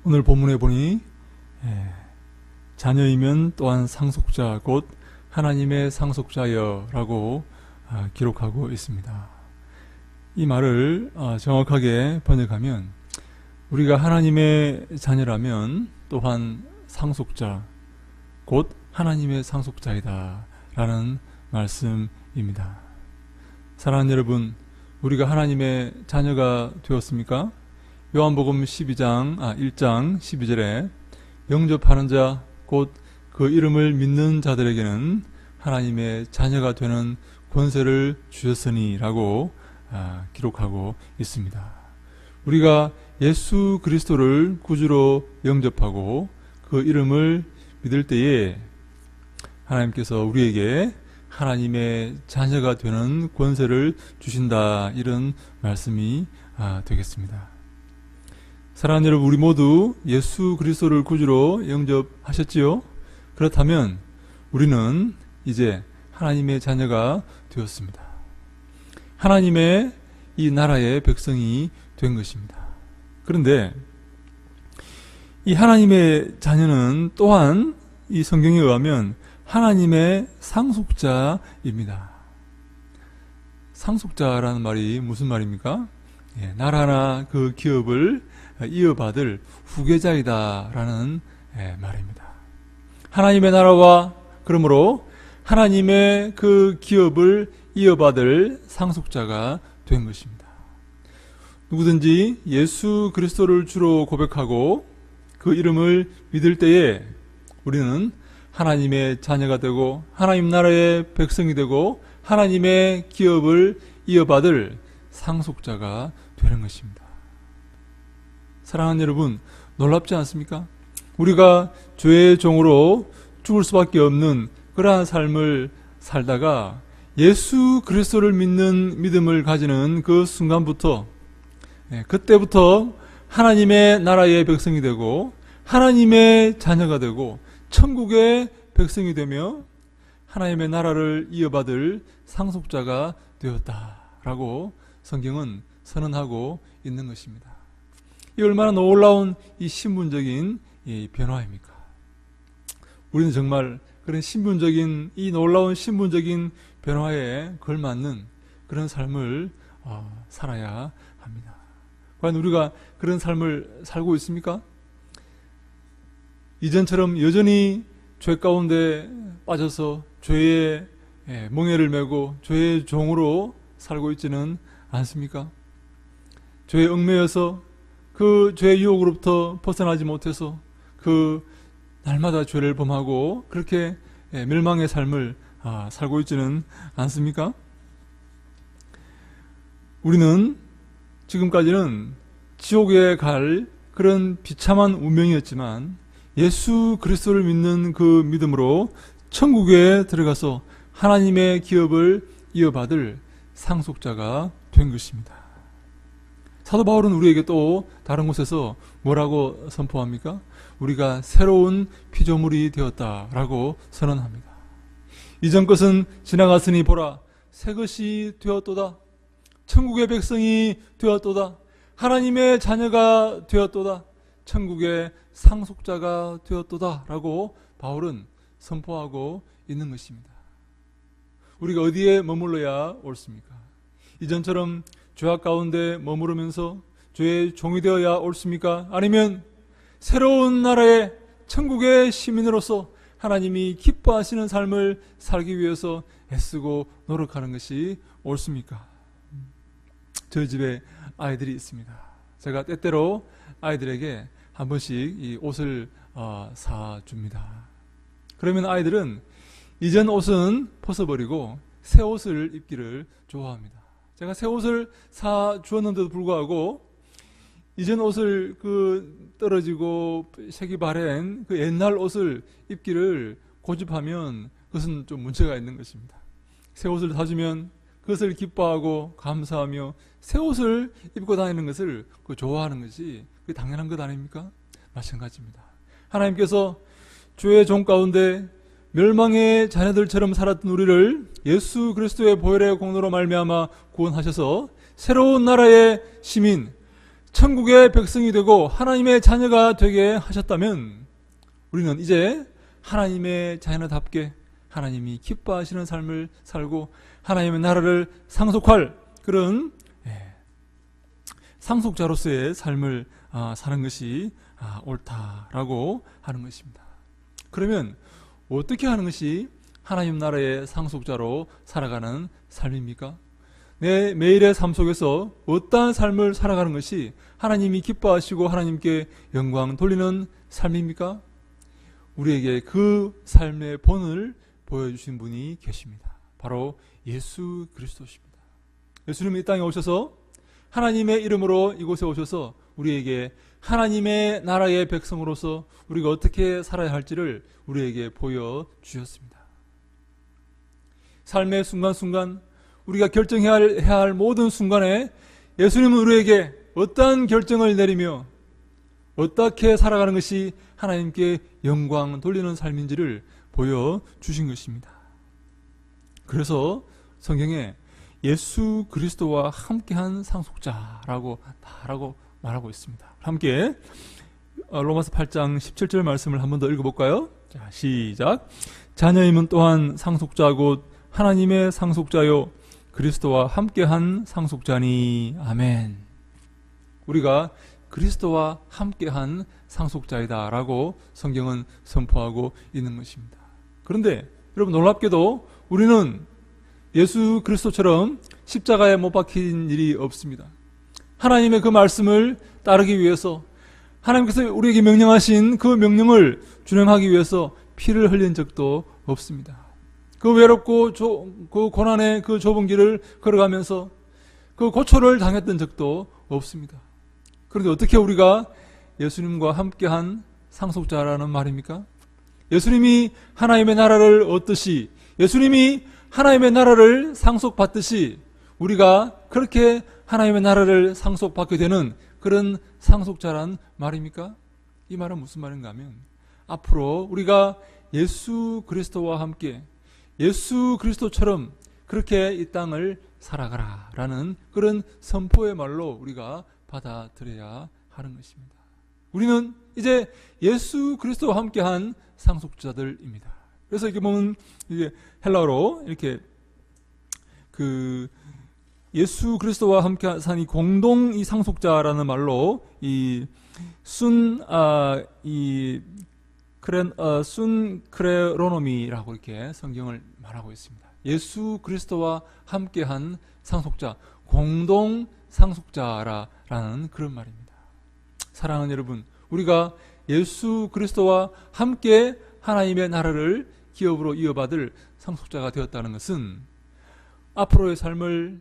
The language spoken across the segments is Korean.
오늘 본문에 보니 자녀이면 또한 상속자 곧 하나님의 상속자여 라고 기록하고 있습니다. 이 말을 정확하게 번역하면 우리가 하나님의 자녀라면 또한 상속자 곧 하나님의 상속자이다 라는 말씀입니다. 사랑하는 여러분, 우리가 하나님의 자녀가 되었습니까? 요한복음 1장 12절에 영접하는 자 곧 그 이름을 믿는 자들에게는 하나님의 자녀가 되는 권세를 주셨으니 라고 기록하고 있습니다. 우리가 예수 그리스도를 구주로 영접하고 그 이름을 믿을 때에 하나님께서 우리에게 하나님의 자녀가 되는 권세를 주신다, 이런 말씀이 되겠습니다. 사랑하는 여러분, 우리 모두 예수 그리스도를 구주로 영접하셨지요? 그렇다면 우리는 이제 하나님의 자녀가 되었습니다. 하나님의 이 나라의 백성이 된 것입니다. 그런데 이 하나님의 자녀는 또한 이 성경에 의하면 하나님의 상속자입니다. 상속자라는 말이 무슨 말입니까? 나라나 그 기업을 이어받을 후계자이다 라는 말입니다. 하나님의 나라와 그러므로 하나님의 그 기업을 이어받을 상속자가 된 것입니다. 누구든지 예수 그리스도를 주로 고백하고 그 이름을 믿을 때에 우리는 하나님의 자녀가 되고 하나님 나라의 백성이 되고 하나님의 기업을 이어받을 상속자가 되는 것입니다. 사랑하는 여러분, 놀랍지 않습니까? 우리가 죄의 종으로 죽을 수밖에 없는 그러한 삶을 살다가 예수 그리스도를 믿는 믿음을 가지는 그 순간부터, 그때부터 하나님의 나라의 백성이 되고 하나님의 자녀가 되고 천국의 백성이 되며 하나님의 나라를 이어받을 상속자가 되었다라고 성경은 선언하고 있는 것입니다. 이 얼마나 놀라운 이 신분적인 이 변화입니까? 우리는 정말 그런 신분적인, 이 놀라운 신분적인 변화에 걸맞는 그런 삶을 살아야 합니다. 과연 우리가 그런 삶을 살고 있습니까? 이전처럼 여전히 죄 가운데 빠져서 죄의 멍에를 메고 죄의 종으로 살고 있지는 않습니까? 죄에 얽매여서 그 죄의 유혹으로부터 벗어나지 못해서 그 날마다 죄를 범하고 그렇게 멸망의 삶을 살고 있지는 않습니까? 우리는 지금까지는 지옥에 갈 그런 비참한 운명이었지만 예수 그리스도를 믿는 그 믿음으로 천국에 들어가서 하나님의 기업을 이어받을 상속자가 된 것입니다. 사도 바울은 우리에게 또 다른 곳에서 뭐라고 선포합니까? 우리가 새로운 피조물이 되었다라고 선언합니다. 이전 것은 지나갔으니 보라, 새 것이 되었도다. 천국의 백성이 되었도다. 하나님의 자녀가 되었도다. 천국의 상속자가 되었도다 라고 바울은 선포하고 있는 것입니다. 우리가 어디에 머물러야 옳습니까? 이전처럼 죄악 가운데 머무르면서 죄의 종이 되어야 옳습니까? 아니면 새로운 나라의 천국의 시민으로서 하나님이 기뻐하시는 삶을 살기 위해서 애쓰고 노력하는 것이 옳습니까? 저희 집에 아이들이 있습니다. 제가 때때로 아이들에게 한 번씩 이 옷을 사줍니다. 그러면 아이들은 이전 옷은 벗어버리고 새 옷을 입기를 좋아합니다. 제가 새 옷을 사주었는데도 불구하고 이전 옷을 떨어지고 색이 바랜 그 옛날 옷을 입기를 고집하면 그것은 좀 문제가 있는 것입니다. 새 옷을 사주면 그것을 기뻐하고 감사하며 새 옷을 입고 다니는 것을 좋아하는 것이 그게 당연한 것 아닙니까? 마찬가지입니다. 하나님께서 죄의 종 가운데 멸망의 자녀들처럼 살았던 우리를 예수 그리스도의 보혈의 공로로 말미암아 구원하셔서 새로운 나라의 시민, 천국의 백성이 되고 하나님의 자녀가 되게 하셨다면 우리는 이제 하나님의 자녀답게 하나님이 기뻐하시는 삶을 살고 하나님의 나라를 상속할 그런 상속자로서의 삶을 사는 것이 옳다라고 하는 것입니다. 그러면 어떻게 하는 것이 하나님 나라의 상속자로 살아가는 삶입니까? 내 매일의 삶 속에서 어떠한 삶을 살아가는 것이 하나님이 기뻐하시고 하나님께 영광 돌리는 삶입니까? 우리에게 그 삶의 본을 보여주신 분이 계십니다. 바로 예수 그리스도십니다. 예수님이 이 땅에 오셔서 하나님의 이름으로 이곳에 오셔서 우리에게 하나님의 나라의 백성으로서 우리가 어떻게 살아야 할지를 우리에게 보여주셨습니다. 삶의 순간순간 우리가 결정해야 할 모든 순간에 예수님은 우리에게 어떠한 결정을 내리며 어떻게 살아가는 것이 하나님께 영광 돌리는 삶인지를 보여주신 것입니다. 그래서 성경에 예수 그리스도와 함께한 상속자라고 말하고 있습니다. 함께 로마서 8장 17절 말씀을 한 번 더 읽어볼까요? 자, 시작. 자녀임은 또한 상속자 곧 하나님의 상속자요 그리스도와 함께한 상속자니. 아멘. 우리가 그리스도와 함께한 상속자이다 라고 성경은 선포하고 있는 것입니다. 그런데 여러분 놀랍게도 우리는 예수 그리스도처럼 십자가에 못 박힌 일이 없습니다. 하나님의 그 말씀을 따르기 위해서 하나님께서 우리에게 명령하신 그 명령을 준행하기 위해서 피를 흘린 적도 없습니다. 그 외롭고 그 고난의 그 좁은 길을 걸어가면서 그 고초를 당했던 적도 없습니다. 그런데 어떻게 우리가 예수님과 함께한 상속자라는 말입니까? 예수님이 하나님의 나라를 얻듯이 예수님이 하나님의 나라를 상속받듯이 우리가 그렇게 하나님의 나라를 상속받게 되는 그런 상속자란 말입니까? 이 말은 무슨 말인가 하면 앞으로 우리가 예수 그리스도와 함께 예수 그리스도처럼 그렇게 이 땅을 살아가라 라는 그런 선포의 말로 우리가 받아들여야 하는 것입니다. 우리는 이제 예수 그리스도와 함께한 상속자들입니다. 그래서 이렇게 보면 이게 헬라어로 이렇게 그 예수 그리스도와 함께 사니 공동 이 상속자라는 말로 순크레로노미라고 이렇게 성경을 말하고 있습니다. 예수 그리스도와 함께한 상속자, 공동 상속자라는 그런 말입니다. 사랑하는 여러분, 우리가 예수 그리스도와 함께 하나님의 나라를 기업으로 이어받을 상속자가 되었다는 것은 앞으로의 삶을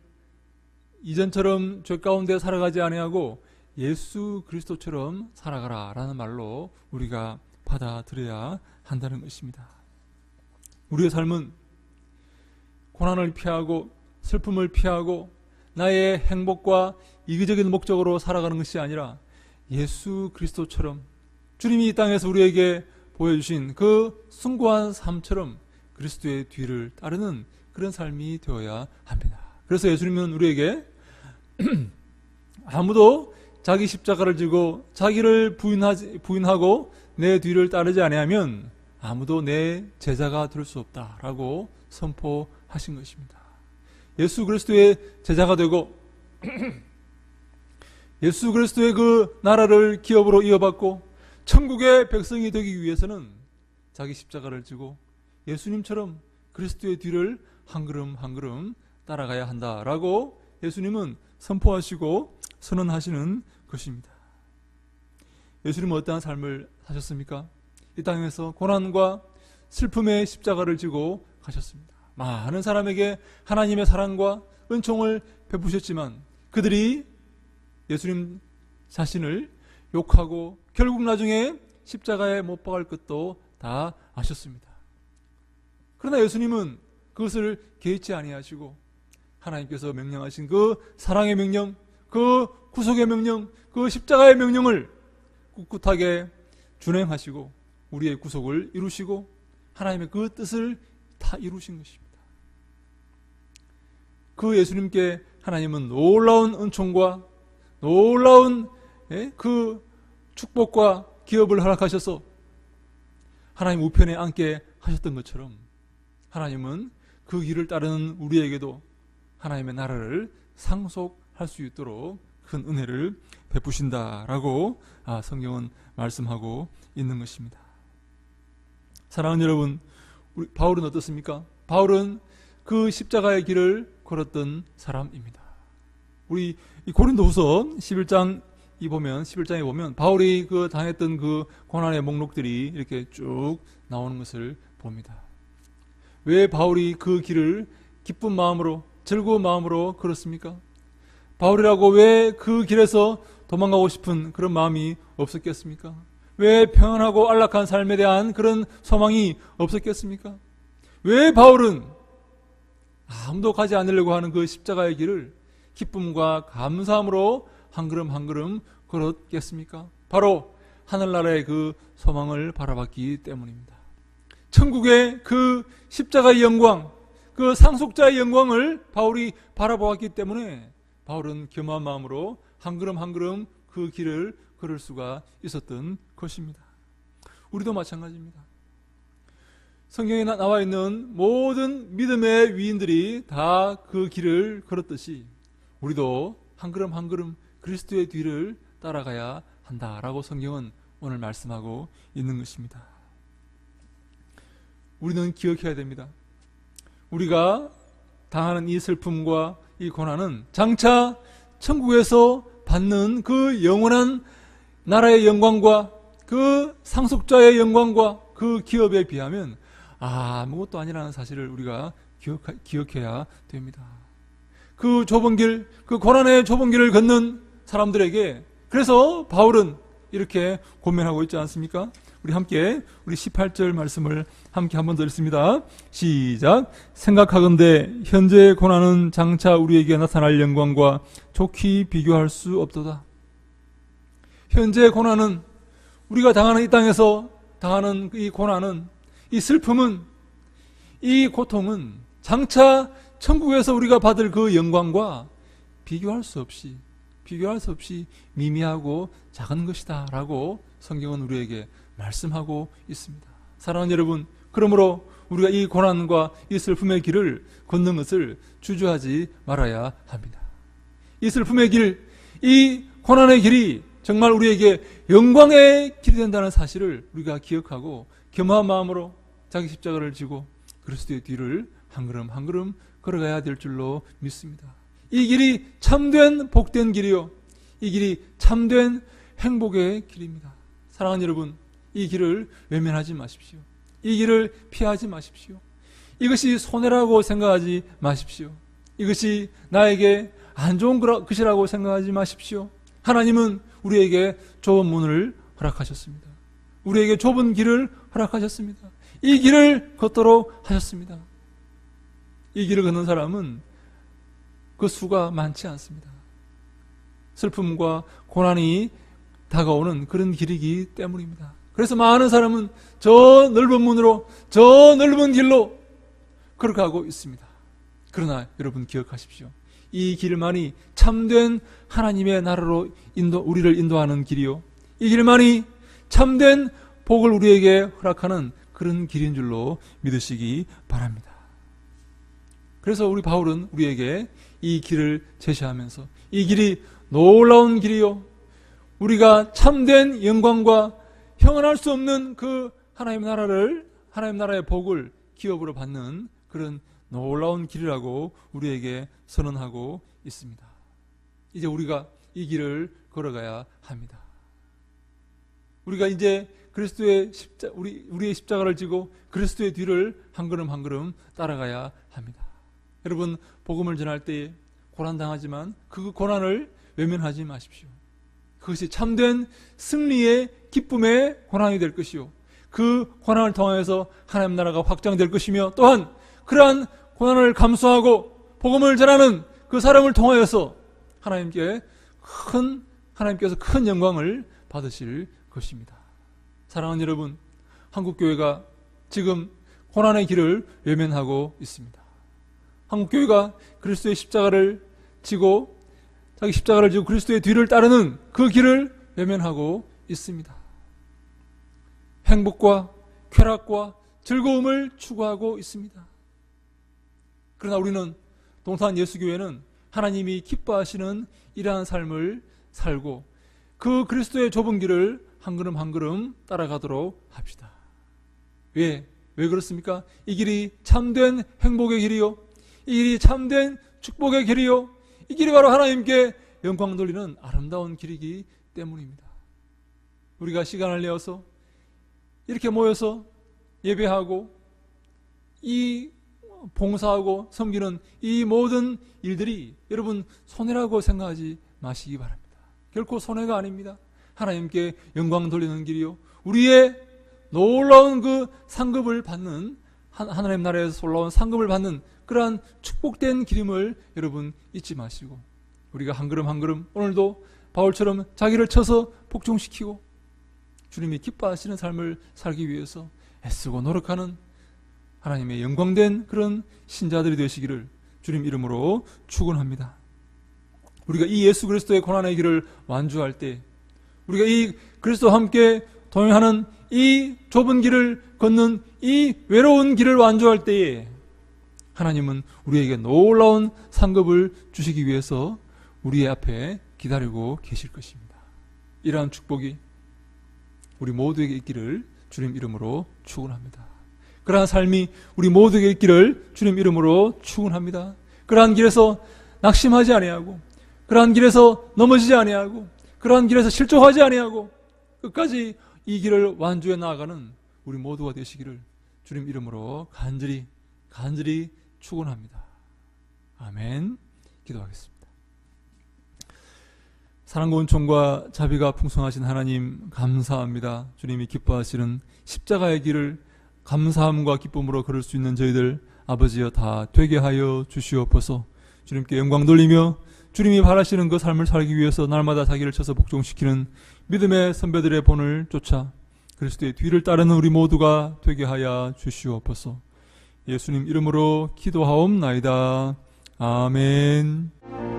이전처럼 죄 가운데 살아가지 아니하고 예수 그리스도처럼 살아가라라는 말로 우리가 받아들여야 한다는 것입니다. 우리의 삶은 고난을 피하고 슬픔을 피하고 나의 행복과 이기적인 목적으로 살아가는 것이 아니라 예수 그리스도처럼 주님이 이 땅에서 우리에게 보여주신 그 숭고한 삶처럼 그리스도의 뒤를 따르는 그런 삶이 되어야 합니다. 그래서 예수님은 우리에게 아무도 자기 십자가를 지고 자기를 부인하고 내 뒤를 따르지 아니하면 아무도 내 제자가 될 수 없다라고 선포하신 것입니다. 예수 그리스도의 제자가 되고 예수 그리스도의 그 나라를 기업으로 이어받고 천국의 백성이 되기 위해서는 자기 십자가를 지고 예수님처럼 그리스도의 뒤를 한 걸음 한 걸음 따라가야 한다라고 예수님은 선포하시고 선언하시는 것입니다. 예수님은 어떠한 삶을 사셨습니까? 이 땅에서 고난과 슬픔의 십자가를 지고 가셨습니다. 많은 사람에게 하나님의 사랑과 은총을 베푸셨지만 그들이 예수님 자신을 욕하고 결국 나중에 십자가에 못 박을 것도 다 아셨습니다. 그러나 예수님은 그것을 개의치 아니하시고 하나님께서 명령하신 그 사랑의 명령, 그 구속의 명령, 그 십자가의 명령을 꿋꿋하게 준행하시고 우리의 구속을 이루시고 하나님의 그 뜻을 다 이루신 것입니다. 그 예수님께 하나님은 놀라운 은총과 놀라운 그 축복과 기업을 허락하셔서 하나님 우편에 앉게 하셨던 것처럼 하나님은 그 길을 따르는 우리에게도 하나님의 나라를 상속할 수 있도록 큰 은혜를 베푸신다라고 성경은 말씀하고 있는 것입니다. 사랑하는 여러분, 우리 바울은 어떻습니까? 바울은 그 십자가의 길을 걸었던 사람입니다. 우리 이 고린도후서 11장에 보면 바울이 그 당했던 그 고난의 목록들이 이렇게 쭉 나오는 것을 봅니다. 왜 바울이 그 길을 기쁜 마음으로, 즐거운 마음으로 걸었습니까? 바울이라고 왜 그 길에서 도망가고 싶은 그런 마음이 없었겠습니까? 왜 평안하고 안락한 삶에 대한 그런 소망이 없었겠습니까? 왜 바울은 아무도 가지 않으려고 하는 그 십자가의 길을 기쁨과 감사함으로 한 걸음 한 걸음 걸었겠습니까? 바로 하늘나라의 그 소망을 바라봤기 때문입니다. 천국의 그 십자가의 영광, 그 상속자의 영광을 바울이 바라보았기 때문에 바울은 겸허한 마음으로 한 걸음 한 걸음 그 길을 걸을 수가 있었던 것입니다. 우리도 마찬가지입니다. 성경에 나와 있는 모든 믿음의 위인들이 다 그 길을 걸었듯이 우리도 한 걸음 한 걸음 그리스도의 뒤를 따라가야 한다라고 성경은 오늘 말씀하고 있는 것입니다. 우리는 기억해야 됩니다. 우리가 당하는 이 슬픔과 이 고난은 장차 천국에서 받는 그 영원한 나라의 영광과 그 상속자의 영광과 그 기업에 비하면 아무것도 아니라는 사실을 우리가 기억해야 됩니다. 그 좁은 길, 그 고난의 좁은 길을 걷는 사람들에게 그래서 바울은 이렇게 고면하고 있지 않습니까? 우리 함께 우리 18절 말씀을 함께 한 번 더 읽습니다. 시작. 생각하건대 현재의 고난은 장차 우리에게 나타날 영광과 좋게 비교할 수 없도다. 현재의 고난은 우리가 당하는 이 땅에서 당하는 이 고난은 이 슬픔은 이 고통은 장차 천국에서 우리가 받을 그 영광과 비교할 수 없이 미미하고 작은 것이다 라고 성경은 우리에게 말씀하고 있습니다. 사랑하는 여러분, 그러므로 우리가 이 고난과 이 슬픔의 길을 걷는 것을 주저하지 말아야 합니다. 이 슬픔의 길, 이 고난의 길이 정말 우리에게 영광의 길이 된다는 사실을 우리가 기억하고 겸허한 마음으로 자기 십자가를 지고 그리스도의 뒤를 한 걸음 한 걸음 걸어가야 될 줄로 믿습니다. 이 길이 참된 복된 길이요, 이 길이 참된 행복의 길입니다. 사랑하는 여러분, 이 길을 외면하지 마십시오. 이 길을 피하지 마십시오. 이것이 손해라고 생각하지 마십시오. 이것이 나에게 안 좋은 것이라고 생각하지 마십시오. 하나님은 우리에게 좁은 문을 허락하셨습니다. 우리에게 좁은 길을 허락하셨습니다. 이 길을 걷도록 하셨습니다. 이 길을 걷는 사람은 그 수가 많지 않습니다. 슬픔과 고난이 다가오는 그런 길이기 때문입니다. 그래서 많은 사람은 저 넓은 문으로, 저 넓은 길로 걸어가고 있습니다. 그러나 여러분 기억하십시오. 이 길만이 참된 하나님의 나라로 우리를 인도하는 길이요, 이 길만이 참된 복을 우리에게 허락하는 그런 길인 줄로 믿으시기 바랍니다. 그래서 우리 바울은 우리에게 이 길을 제시하면서 이 길이 놀라운 길이요, 우리가 참된 영광과 형언할 수 없는 그 하나님 나라의 복을 기업으로 받는 그런 놀라운 길이라고 우리에게 선언하고 있습니다. 이제 우리가 이 길을 걸어가야 합니다. 우리가 이제 우리의 십자가를 지고 그리스도의 뒤를 한 걸음 한 걸음 따라가야 합니다. 여러분, 복음을 전할 때에 고난당하지만 그 고난을 외면하지 마십시오. 그것이 참된 승리의 기쁨의 고난이 될 것이요, 그 고난을 통해서 하나님 나라가 확장될 것이며, 또한 그러한 고난을 감수하고 복음을 전하는 그 사람을 통하여서 하나님께서 큰 영광을 받으실 것입니다. 사랑하는 여러분, 한국교회가 지금 고난의 길을 외면하고 있습니다. 한국교회가 그리스도의 십자가를 지고 자기 십자가를 지고 그리스도의 뒤를 따르는 그 길을 외면하고 있습니다. 행복과 쾌락과 즐거움을 추구하고 있습니다. 그러나 우리는 동탄 예수교회는 하나님이 기뻐하시는 이러한 삶을 살고 그 그리스도의 좁은 길을 한 걸음 한 걸음 따라가도록 합시다. 왜 그렇습니까? 이 길이 참된 행복의 길이요, 이 길이 참된 축복의 길이요, 이 길이 바로 하나님께 영광 돌리는 아름다운 길이기 때문입니다. 우리가 시간을 내어서 이렇게 모여서 예배하고 이 봉사하고 섬기는 이 모든 일들이 여러분 손해라고 생각하지 마시기 바랍니다. 결코 손해가 아닙니다. 하나님께 영광 돌리는 길이요, 우리의 놀라운 그 상급을 받는, 하나님 나라에서 올라온 상급을 받는 그러한 축복된 길임을 여러분 잊지 마시고, 우리가 한 걸음 한 걸음 오늘도 바울처럼 자기를 쳐서 복종시키고 주님이 기뻐하시는 삶을 살기 위해서 애쓰고 노력하는 하나님의 영광된 그런 신자들이 되시기를 주님 이름으로 축원합니다. 우리가 이 예수 그리스도의 고난의 길을 완주할 때, 우리가 이 그리스도와 함께 동행하는 이 좁은 길을 걷는 이 외로운 길을 완주할 때에 하나님은 우리에게 놀라운 상급을 주시기 위해서 우리의 앞에 기다리고 계실 것입니다. 이러한 축복이 우리 모두에게 있기를 주님 이름으로 축원합니다. 그러한 삶이 우리 모두에게 있기를 주님 이름으로 축원합니다. 그러한 길에서 낙심하지 아니하고, 그러한 길에서 넘어지지 아니하고, 그러한 길에서 실족하지 아니하고 끝까지 이 길을 완주해 나아가는 우리 모두가 되시기를 주님 이름으로 간절히 축원합니다. 아멘. 기도하겠습니다. 사랑과 은총과 자비가 풍성하신 하나님 감사합니다. 주님이 기뻐하시는 십자가의 길을 감사함과 기쁨으로 걸을 수 있는 저희들 아버지여 다 되게 하여 주시옵소서. 주님께 영광 돌리며 주님이 바라시는 그 삶을 살기 위해서 날마다 자기를 쳐서 복종시키는 믿음의 선배들의 본을 쫓아 그리스도의 뒤를 따르는 우리 모두가 되게 하여 주시옵소서. 예수님 이름으로 기도하옵나이다. 아멘.